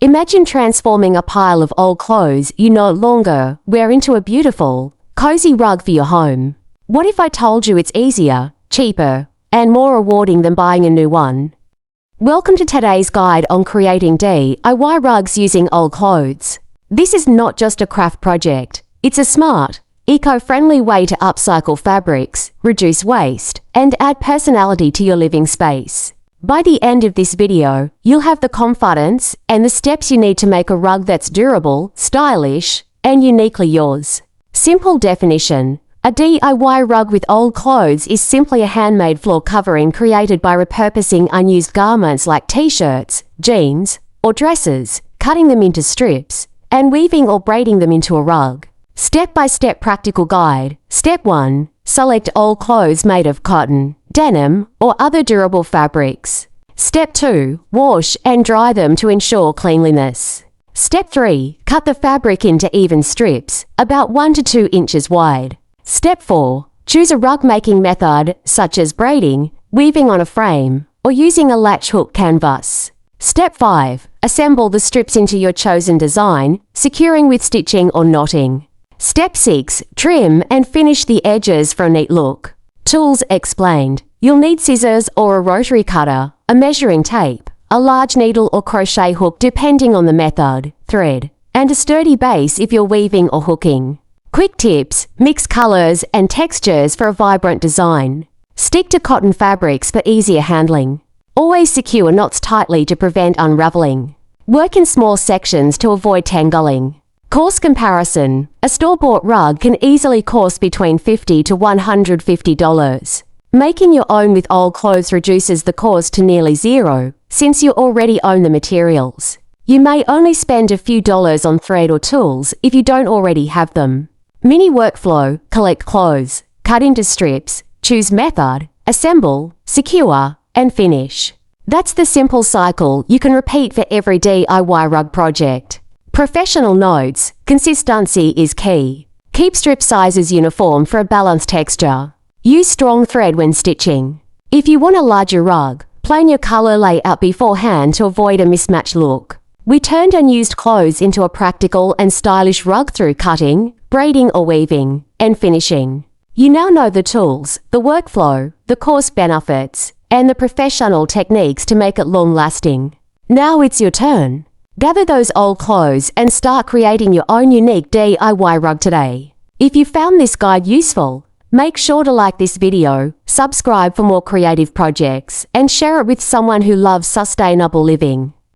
Imagine transforming a pile of old clothes you no longer wear into a beautiful, cozy rug for your home. What if I told you it's easier, cheaper, and more rewarding than buying a new one? Welcome to today's guide on creating DIY rugs using old clothes. This is not just a craft project. It's a smart, eco-friendly way to upcycle fabrics, reduce waste, and add personality to your living space. By the end of this video, you'll have the confidence and the steps you need to make a rug that's durable, stylish, and uniquely yours. Simple definition: a DIY rug with old clothes is simply a handmade floor covering created by repurposing unused garments like t-shirts, jeans, or dresses, cutting them into strips, and weaving or braiding them into a rug. Step-by-step practical guide. Step 1. Select old clothes made of cotton, denim, or other durable fabrics. Step 2. Wash and dry them to ensure cleanliness. Step 3. Cut the fabric into even strips, about 1 to 2 inches wide. Step 4. Choose a rug making method, such as braiding, weaving on a frame, or using a latch hook canvas. Step 5. Assemble the strips into your chosen design, securing with stitching or knotting. Step 6. Trim and finish the edges for a neat look. Tools explained. You'll need scissors or a rotary cutter, a measuring tape, a large needle or crochet hook depending on the method, thread, and a sturdy base if you're weaving or hooking. Quick tips: mix colors and textures for a vibrant design. Stick to cotton fabrics for easier handling. Always secure knots tightly to prevent unraveling. Work in small sections to avoid tangling. Cost comparison: a store-bought rug can easily cost between $50 to $150. Making your own with old clothes reduces the cost to nearly zero, since you already own the materials. You may only spend a few dollars on thread or tools if you don't already have them. Mini workflow: collect clothes, cut into strips, choose method, assemble, secure, and finish. That's the simple cycle you can repeat for every DIY rug project. Professional notes: consistency is key. Keep strip sizes uniform for a balanced texture. Use strong thread when stitching. If you want a larger rug, plan your color layout beforehand to avoid a mismatched look. We turned unused clothes into a practical and stylish rug through cutting, braiding or weaving, and finishing. You now know the tools, the workflow, the cost benefits, and the professional techniques to make it long-lasting. Now it's your turn. Gather those old clothes and start creating your own unique DIY rug today. If you found this guide useful, make sure to like this video, subscribe for more creative projects, and share it with someone who loves sustainable living.